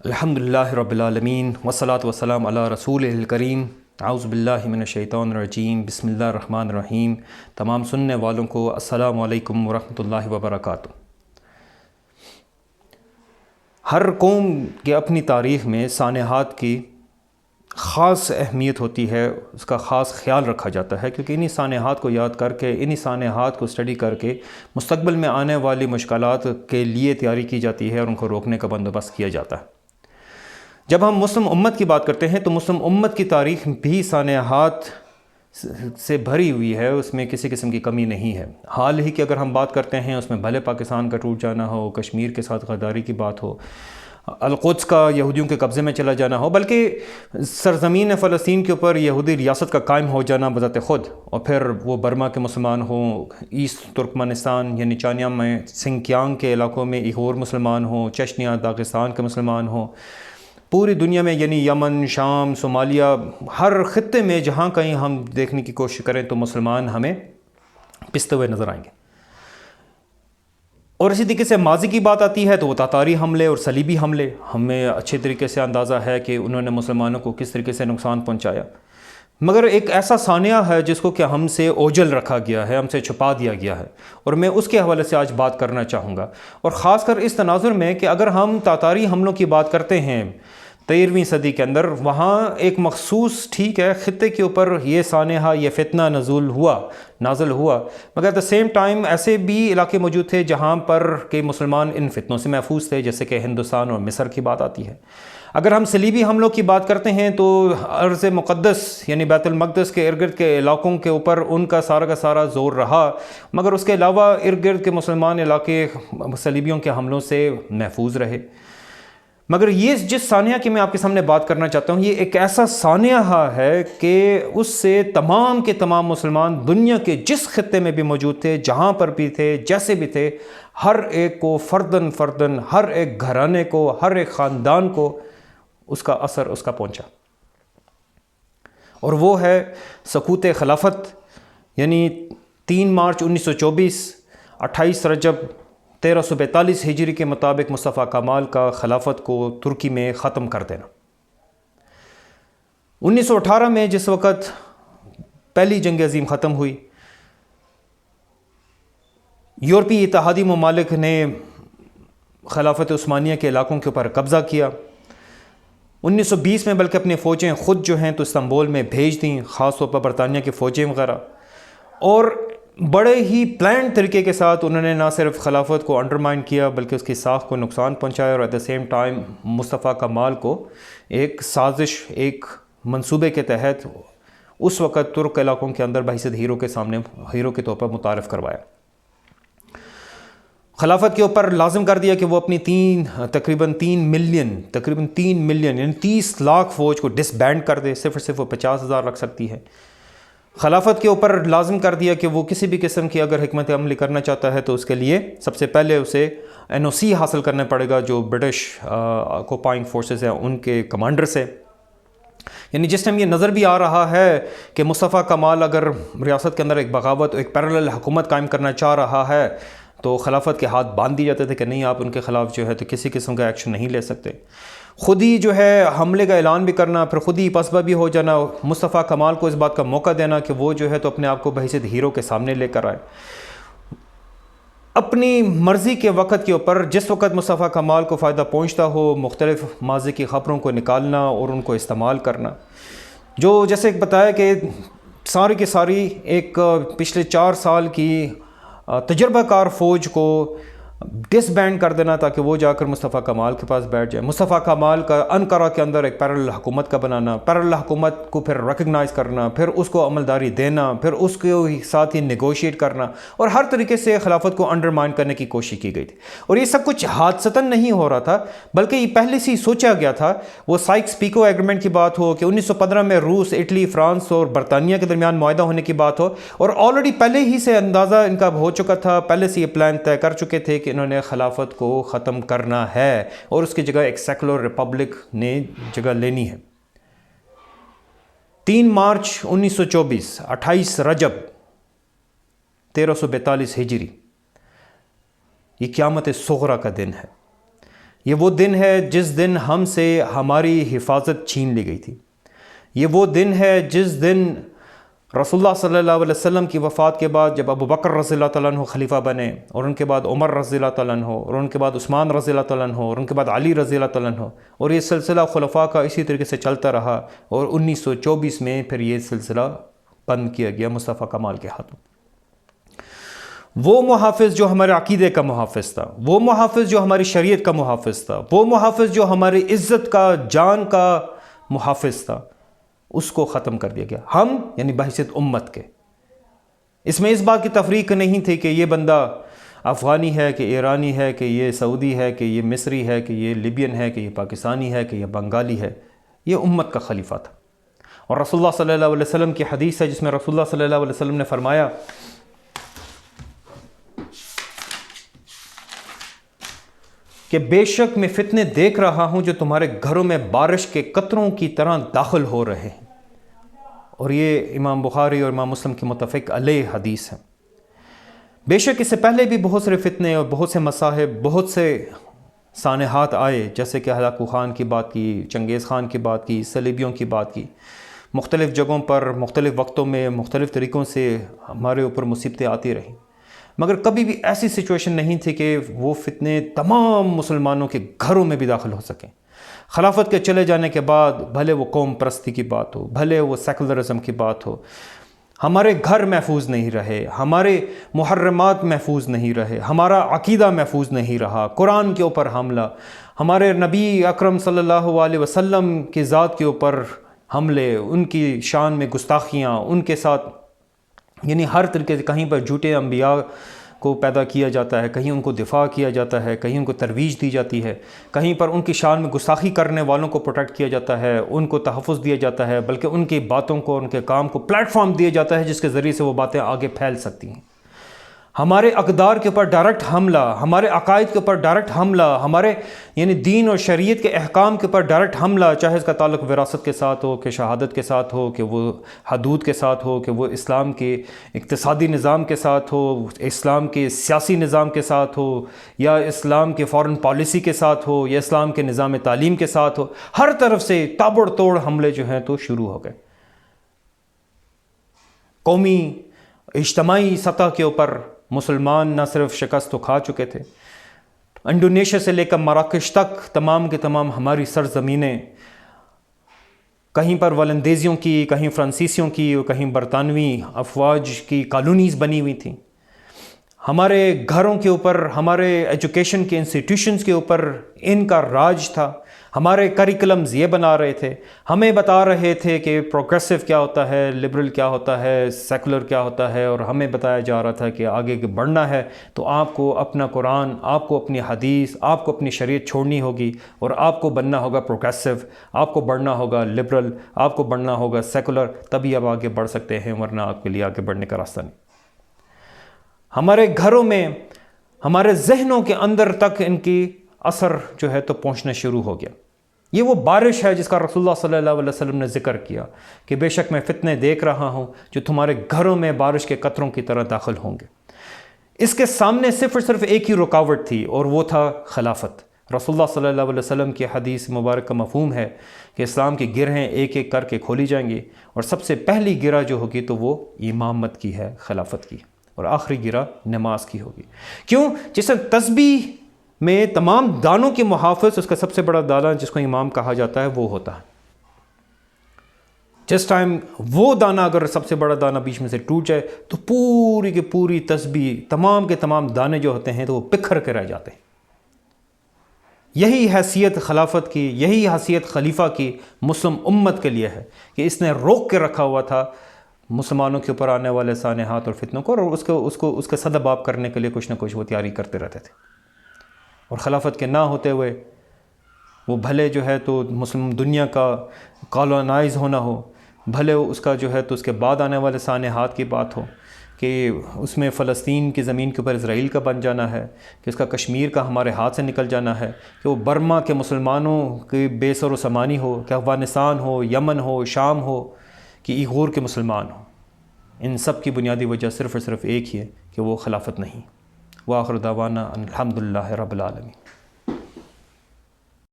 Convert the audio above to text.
الحمدللہ رب العالمین والصلاة والسلام علی رسول الکریم اعوذ باللہ من الشیطان الرجیم بسم اللہ الرحمن الرحیم۔ تمام سننے والوں کو السلام علیکم ورحمۃ اللہ وبرکاتہ۔ ہر قوم کے اپنی تاریخ میں سانحات کی خاص اہمیت ہوتی ہے، اس کا خاص خیال رکھا جاتا ہے، کیونکہ انہی سانحات کو یاد کر کے، انہی سانحات کو اسٹڈی کر کے مستقبل میں آنے والی مشکلات کے لیے تیاری کی جاتی ہے اور ان کو روکنے کا بندوبست کیا جاتا ہے۔ جب ہم مسلم امت کی بات کرتے ہیں تو مسلم امت کی تاریخ بھی سانحات سے بھری ہوئی ہے، اس میں کسی قسم کی کمی نہیں ہے۔ حال ہی کی اگر ہم بات کرتے ہیں، اس میں بھلے پاکستان کا ٹوٹ جانا ہو، کشمیر کے ساتھ غداری کی بات ہو، القدس کا یہودیوں کے قبضے میں چلا جانا ہو، بلکہ سرزمین فلسطین کے اوپر یہودی ریاست کا قائم ہو جانا بذات خود، اور پھر وہ برما کے مسلمان ہوں، ایسٹ ترکمانستان یعنی چانیہ میں سنکیانگ کے علاقوں میں ایغور مسلمان ہوں، چچنیا داغستان کے مسلمان ہوں، پوری دنیا میں یعنی یمن، شام، صومالیہ، ہر خطے میں جہاں کہیں ہم دیکھنے کی کوشش کریں تو مسلمان ہمیں پستے ہوئے نظر آئیں گے۔ اور اسی طریقے سے ماضی کی بات آتی ہے تو وہ تاتاری حملے اور صلیبی حملے، ہمیں اچھے طریقے سے اندازہ ہے کہ انہوں نے مسلمانوں کو کس طریقے سے نقصان پہنچایا، مگر ایک ایسا سانحہ ہے جس کو کہ ہم سے اوجھل رکھا گیا ہے، ہم سے چھپا دیا گیا ہے، اور میں اس کے حوالے سے آج بات کرنا چاہوں گا، اور خاص کر اس تناظر میں کہ اگر ہم تاتاری حملوں کی بات کرتے ہیں 13ویں صدی کے اندر، وہاں ایک مخصوص ٹھیک ہے خطے کے اوپر یہ سانحہ، یہ فتنہ نازل ہوا، مگر ایٹ دا سیم ٹائم ایسے بھی علاقے موجود تھے جہاں پر کہ مسلمان ان فتنوں سے محفوظ تھے، جیسے کہ ہندوستان اور مصر کی بات آتی ہے۔ اگر ہم صلیبی حملوں کی بات کرتے ہیں تو ارض مقدس یعنی بیت المقدس کے ارد گرد کے علاقوں کے اوپر ان کا سارا زور رہا، مگر اس کے علاوہ ارد گرد کے مسلمان علاقے صلیبیوں کے حملوں سے محفوظ رہے۔ مگر یہ جس سانحہ کی میں آپ کے سامنے بات کرنا چاہتا ہوں، یہ ایک ایسا سانحہ ہے کہ اس سے تمام کے تمام مسلمان دنیا کے جس خطے میں بھی موجود تھے، جہاں پر بھی تھے، جیسے بھی تھے، ہر ایک کو فرداً ہر ایک گھرانے کو، ہر ایک خاندان کو اس کا اثر اس کا پہنچا، اور وہ ہے سقوط خلافت، یعنی 3 مارچ 1924، 28 رجب 1342 ہجری کے مطابق مصطفیٰ کمال کا خلافت کو ترکی میں ختم کر دینا۔ 1918 میں جس وقت پہلی جنگ عظیم ختم ہوئی، یورپی اتحادی ممالک نے خلافت عثمانیہ کے علاقوں کے اوپر قبضہ کیا۔ 1920 میں بلکہ اپنی فوجیں خود جو ہیں تو استنبول میں بھیج دیں، خاص طور پر برطانیہ کی فوجیں وغیرہ، اور بڑے ہی پلانڈ طریقے کے ساتھ انہوں نے نہ صرف خلافت کو انڈرمائن کیا بلکہ اس کی ساکھ کو نقصان پہنچایا، اور ایٹ دا سیم ٹائم مصطفیٰ کمال کو ایک سازش، ایک منصوبے کے تحت اس وقت ترک علاقوں کے اندر بحیثیت ہیرو کے طور پر متعارف کروایا۔ خلافت کے اوپر لازم کر دیا کہ وہ اپنی تقریباً 3 ملین یعنی 30 لاکھ فوج کو ڈس بینڈ کر دے، صرف وہ 50,000 رکھ سکتی ہے۔ خلافت کے اوپر لازم کر دیا کہ وہ کسی بھی قسم کی اگر حکمت عملی کرنا چاہتا ہے تو اس کے لیے سب سے پہلے اسے NOC حاصل کرنا پڑے گا، جو برٹش آکوپائنگ فورسز ہیں ان کے کمانڈر سے۔ یعنی جس ٹائم یہ نظر بھی آ رہا ہے کہ مصطفیٰ کمال اگر ریاست کے اندر ایک بغاوت، ایک پیرالل حکومت قائم کرنا چاہ رہا ہے، تو خلافت کے ہاتھ باندھ دیے جاتے تھے کہ نہیں، آپ ان کے خلاف جو ہے تو کسی قسم کا ایکشن نہیں لے سکتے۔ خود ہی جو ہے حملے کا اعلان بھی کرنا، پھر خود ہی پسبہ بھی ہو جانا، مصطفیٰ کمال کو اس بات کا موقع دینا کہ وہ جو ہے تو اپنے آپ کو بحیثیت ہیرو کے سامنے لے کر آئے۔ اپنی مرضی کے وقت کے اوپر جس وقت مصطفیٰ کمال کو فائدہ پہنچتا ہو، مختلف ماضی کی خبروں کو نکالنا اور ان کو استعمال کرنا، جو جیسے بتایا کہ ساری کی ساری ایک پچھلے 4 سال کی تجربہ کار فوج کو ڈس بینڈ کر دینا تاکہ وہ جا کر مصطفیٰ کمال کے پاس بیٹھ جائے۔ مصطفیٰ کمال کا انقرہ کے اندر ایک پیرالل حکومت کا بنانا، پیرالل حکومت کو پھر ریکگنائز کرنا، پھر اس کو عملداری دینا، پھر اس کے ساتھ ہی نیگوشیٹ کرنا، اور ہر طریقے سے خلافت کو انڈرمائن کرنے کی کوشش کی گئی تھی۔ اور یہ سب کچھ حادثتاً نہیں ہو رہا تھا، بلکہ یہ پہلے سے ہی سوچا گیا تھا۔ وہ سائکس پیکو ایگریمنٹ کی بات ہو کہ 1915 میں روس، اٹلی، فرانس اور برطانیہ کے درمیان معاہدہ ہونے کی بات ہو، اور آلریڈی پہلے ہی سے اندازہ ان کا ہو چکا تھا، پہلے سے یہ پلان طے کر چکے تھے کہ انہوں نے خلافت کو ختم کرنا ہے اور اس کی جگہ ایک سیکولر ریپبلک نے جگہ لینی ہے۔ 3 مارچ 1924، 28 رجب 1342 ہجری، یہ قیامت صغریٰ کا دن ہے۔ یہ وہ دن ہے جس دن ہم سے ہماری حفاظت چھین لی گئی تھی. یہ وہ دن ہے جس دن رسول اللہ صلی اللہ علیہ وسلم کی وفات کے بعد جب ابو بکر رضی اللہ تعالیٰ عنہ خلیفہ بنے، اور ان کے بعد عمر رضی اللہ تعالیٰ عنہ، اور ان کے بعد عثمان رضی اللہ تعالیٰ عنہ، اور ان کے بعد علی رضی اللہ تعالیٰ عنہ، اور یہ سلسلہ خلفاء کا اسی طریقے سے چلتا رہا، اور 1924 میں پھر یہ سلسلہ بند کیا گیا مصطفیٰ کمال کے ہاتھوں. وہ محافظ جو ہمارے عقیدے کا محافظ تھا، وہ محافظ جو ہماری شریعت کا محافظ تھا، وہ محافظ جو ہماری عزت کا، جان کا محافظ تھا، اس کو ختم کر دیا گیا. ہم یعنی بحیثیت امت کے. اس میں اس بات کی تفریق نہیں تھی کہ یہ بندہ افغانی ہے، کہ ایرانی ہے، کہ یہ سعودی ہے، کہ یہ مصری ہے، کہ یہ لیبین ہے، کہ یہ پاکستانی ہے، کہ یہ بنگالی ہے. یہ امت کا خلیفہ تھا. اور رسول اللہ صلی اللہ علیہ وسلم کی حدیث ہے جس میں رسول اللہ صلی اللہ علیہ وسلم نے فرمایا کہ بے شک میں فتنے دیکھ رہا ہوں جو تمہارے گھروں میں بارش کے قطروں کی طرح داخل ہو رہے ہیں. اور یہ امام بخاری اور امام مسلم کی متفق علیہ حدیث ہے. بے شک اس سے پہلے بھی بہت سارے فتنے اور بہت سے مصاحب، بہت سے سانحات آئے، جیسے کہ ہلاکو خان کی بات کی، چنگیز خان کی بات کی، صلیبیوں کی بات کی. مختلف جگہوں پر مختلف وقتوں میں مختلف طریقوں سے ہمارے اوپر مصیبتیں آتی رہیں، مگر کبھی بھی ایسی سچویشن نہیں تھی کہ وہ فتنے تمام مسلمانوں کے گھروں میں بھی داخل ہو سکیں. خلافت کے چلے جانے کے بعد بھلے وہ قوم پرستی کی بات ہو، بھلے وہ سیکولرزم کی بات ہو، ہمارے گھر محفوظ نہیں رہے، ہمارے محرمات محفوظ نہیں رہے، ہمارا عقیدہ محفوظ نہیں رہا، قرآن کے اوپر حملہ، ہمارے نبی اکرم صلی اللہ علیہ وسلم کی ذات کے اوپر حملے، ان کی شان میں گستاخیاں، ان کے ساتھ یعنی ہر طریقے سے کہیں پر جھوٹے انبیاء کو پیدا کیا جاتا ہے، کہیں ان کو دفاع کیا جاتا ہے، کہیں ان کو ترویج دی جاتی ہے، کہیں پر ان کی شان میں گستاخی کرنے والوں کو پروٹیکٹ کیا جاتا ہے، ان کو تحفظ دیا جاتا ہے، بلکہ ان کی باتوں کو، ان کے کام کو پلیٹ فارم دیا جاتا ہے جس کے ذریعے سے وہ باتیں آگے پھیل سکتی ہیں. ہمارے اقدار کے اوپر ڈائریکٹ حملہ، ہمارے عقائد کے اوپر ڈائریکٹ حملہ، ہمارے یعنی دین اور شریعت کے احکام کے اوپر ڈائریکٹ حملہ، چاہے اس کا تعلق وراثت کے ساتھ ہو، کہ شہادت کے ساتھ ہو، کہ وہ حدود کے ساتھ ہو، کہ وہ اسلام کے اقتصادی نظام کے ساتھ ہو، اسلام کے سیاسی نظام کے ساتھ ہو، یا اسلام کے فارن پالیسی کے ساتھ ہو، یا اسلام کے نظام تعلیم کے ساتھ ہو. ہر طرف سے تابڑ توڑ حملے جو ہیں تو شروع ہو گئے. قومی اجتماعی سطح کے اوپر مسلمان نہ صرف شکست تو کھا چکے تھے، انڈونیشیا سے لے کر مراکش تک تمام کے تمام ہماری سرزمینیں کہیں پر ولندیزیوں کی، کہیں فرانسیسیوں کی، اور کہیں برطانوی افواج کی کالونیز بنی ہوئی تھیں. ہمارے گھروں کے اوپر، ہمارے ایجوکیشن کے انسٹیٹیوشنز کے اوپر ان کا راج تھا. ہمارے کریکلمز یہ بنا رہے تھے، ہمیں بتا رہے تھے کہ پروگریسو کیا ہوتا ہے، لبرل کیا ہوتا ہے، سیکولر کیا ہوتا ہے، اور ہمیں بتایا جا رہا تھا کہ آگے بڑھنا ہے تو آپ کو اپنا قرآن، آپ کو اپنی حدیث، آپ کو اپنی شریعت چھوڑنی ہوگی، اور آپ کو بننا ہوگا پروگریسو، آپ کو بڑھنا ہوگا لبرل، آپ کو بڑھنا ہوگا سیکولر، تبھی آپ آگے بڑھ سکتے ہیں، ورنہ آپ کے لیے آگے بڑھنے کا راستہ نہیں. ہمارے گھروں میں، ہمارے ذہنوں کے اندر تک ان کی اثر جو ہے تو پہنچنا شروع ہو گیا. یہ وہ بارش ہے جس کا رسول اللہ صلی اللہ علیہ وسلم نے ذکر کیا کہ بے شک میں فتنے دیکھ رہا ہوں جو تمہارے گھروں میں بارش کے قطروں کی طرح داخل ہوں گے. اس کے سامنے صرف اور صرف ایک ہی رکاوٹ تھی، اور وہ تھا خلافت. رسول اللہ صلی اللہ علیہ وسلم کی حدیث مبارک کا مفہوم ہے کہ اسلام کی گرہیں ایک ایک کر کے کھولی جائیں گی، اور سب سے پہلی گرہ جو ہوگی تو وہ امامت کی ہے، خلافت کی، اور آخری گرہ نماز کی ہوگی. کیوں؟ جسے تسبیح میں تمام دانوں کے محافظ، اس کا سب سے بڑا دانہ جس کو امام کہا جاتا ہے وہ ہوتا ہے. جس ٹائم وہ دانہ اگر سب سے بڑا دانہ بیچ میں سے ٹوٹ جائے تو پوری کی پوری تسبیح، تمام کے تمام دانے جو ہوتے ہیں تو وہ بکھر کے رہ جاتے ہیں. یہی حیثیت خلافت کی، یہی حیثیت خلیفہ کی مسلم امت کے لیے ہے کہ اس نے روک کے رکھا ہوا تھا مسلمانوں کے اوپر آنے والے سانحات اور فتنوں کو، اور اس کا سدباب کرنے کے لیے کچھ نہ کچھ وہ تیاری کرتے رہتے تھے. اور خلافت کے نہ ہوتے ہوئے وہ بھلے جو ہے تو مسلم دنیا کا کالونائز ہونا ہو، بھلے اس کا جو ہے تو اس کے بعد آنے والے سانحات کی بات ہو کہ اس میں فلسطین کی زمین کے اوپر اسرائیل کا بن جانا ہے، کہ اس کا کشمیر کا ہمارے ہاتھ سے نکل جانا ہے، کہ وہ برما کے مسلمانوں کی بے سر و سامانی ہو، کہ افغانستان ہو، یمن ہو، شام ہو، کہ ایغور کے مسلمان ہوں. ان سب کی بنیادی وجہ صرف اور صرف ایک ہی ہے کہ وہ خلافت نہیں. وآخر دعوانا الحمدللہ رب العالمین.